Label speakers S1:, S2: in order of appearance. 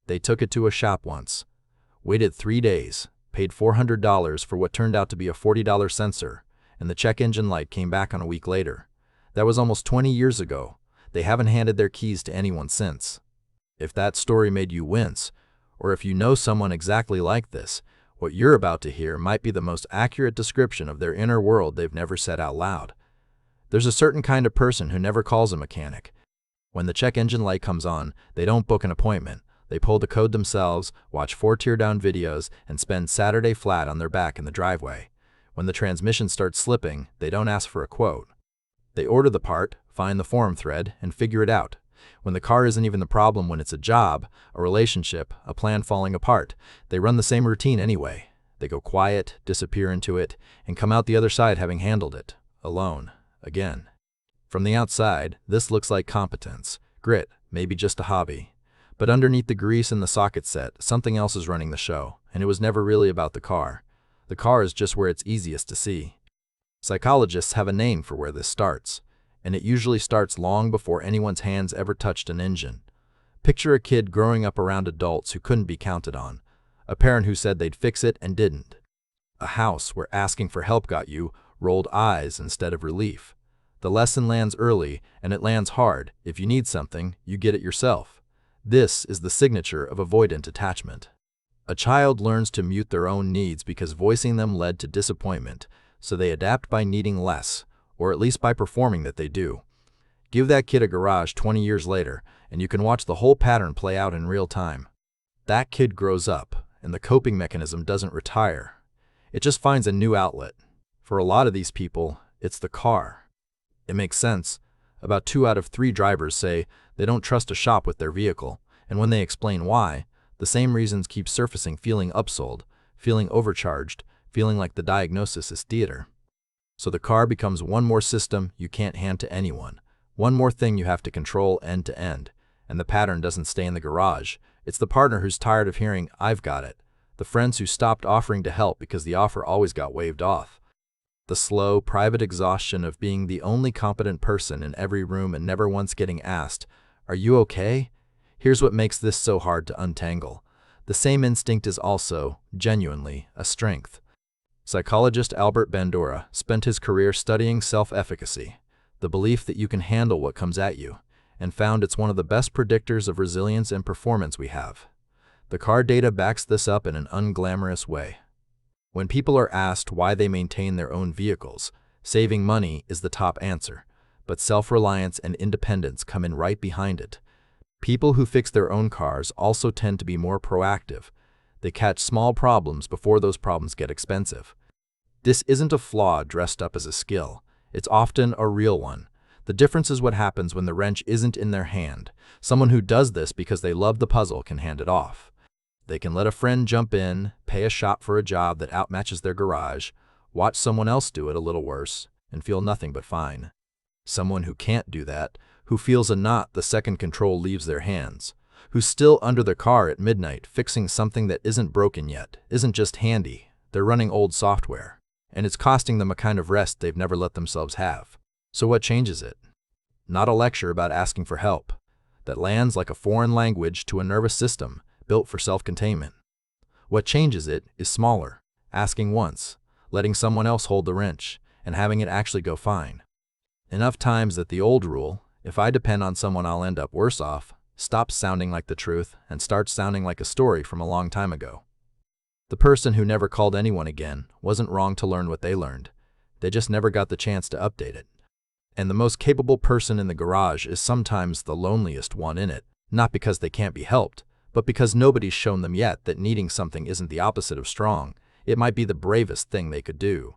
S1: They took it to a shop once, waited 3 days, paid $400 for what turned out to be a $40 sensor, and the check engine light came back on a week later. That was almost 20 years ago. They haven't handed their keys to anyone since. If that story made you wince, or if you know someone exactly like this, what you're about to hear might be the most accurate description of their inner world they've never said out loud. There's a certain kind of person who never calls a mechanic. When the check engine light comes on, they don't book an appointment. They pull the code themselves, watch 4 teardown videos, and spend Saturday flat on their back in the driveway. When the transmission starts slipping, they don't ask for a quote. They order the part, find the forum thread, and figure it out. When the car isn't even the problem, when it's a job, a relationship, a plan falling apart, they run the same routine anyway. They go quiet, disappear into it, and come out the other side having handled it, alone, again. From the outside, this looks like competence, grit, maybe just a hobby. But underneath the grease and the socket set, something else is running the show, and it was never really about the car. The car is just where it's easiest to see. Psychologists have a name for where this starts, and it usually starts long before anyone's hands ever touched an engine. Picture a kid growing up around adults who couldn't be counted on, a parent who said they'd fix it and didn't, a house where asking for help got you rolled eyes instead of relief. The lesson lands early, and it lands hard. If you need something, you get it yourself. This is the signature of avoidant attachment. A child learns to mute their own needs because voicing them led to disappointment, so they adapt by needing less, or at least by performing that they do. Give that kid a garage 20 years later, and you can watch the whole pattern play out in real time. That kid grows up, and the coping mechanism doesn't retire. It just finds a new outlet. For a lot of these people, it's the car. It makes sense. About 2 out of 3 drivers say they don't trust a shop with their vehicle, and when they explain why, the same reasons keep surfacing: feeling upsold, feeling overcharged, feeling like the diagnosis is theater. So the car becomes one more system you can't hand to anyone, one more thing you have to control end to end, and the pattern doesn't stay in the garage. It's the partner who's tired of hearing, "I've got it," the friends who stopped offering to help because the offer always got waved off. The slow, private exhaustion of being the only competent person in every room and never once getting asked, "Are you okay?" Here's what makes this so hard to untangle. The same instinct is also, genuinely, a strength. Psychologist Albert Bandura spent his career studying self-efficacy, the belief that you can handle what comes at you, and found it's one of the best predictors of resilience and performance we have. The car data backs this up in an unglamorous way. When people are asked why they maintain their own vehicles, saving money is the top answer, but self-reliance and independence come in right behind it. People who fix their own cars also tend to be more proactive. They catch small problems before those problems get expensive. This isn't a flaw dressed up as a skill. It's often a real one. The difference is what happens when the wrench isn't in their hand. Someone who does this because they love the puzzle can hand it off. They can let a friend jump in, pay a shop for a job that outmatches their garage, watch someone else do it a little worse, and feel nothing but fine. Someone who can't do that, who feels a knot the second control leaves their hands, who's still under the car at midnight fixing something that isn't broken yet, isn't just handy, they're running old software, and it's costing them a kind of rest they've never let themselves have. So what changes it? Not a lecture about asking for help that lands like a foreign language to a nervous system built for self-containment. What changes it is smaller, asking once, letting someone else hold the wrench, and having it actually go fine. Enough times that the old rule, "if I depend on someone I'll end up worse off," stops sounding like the truth and starts sounding like a story from a long time ago. The person who never called anyone again wasn't wrong to learn what they learned. They just never got the chance to update it. And the most capable person in the garage is sometimes the loneliest one in it, not because they can't be helped, but because nobody's shown them yet that needing something isn't the opposite of strong. It might be the bravest thing they could do.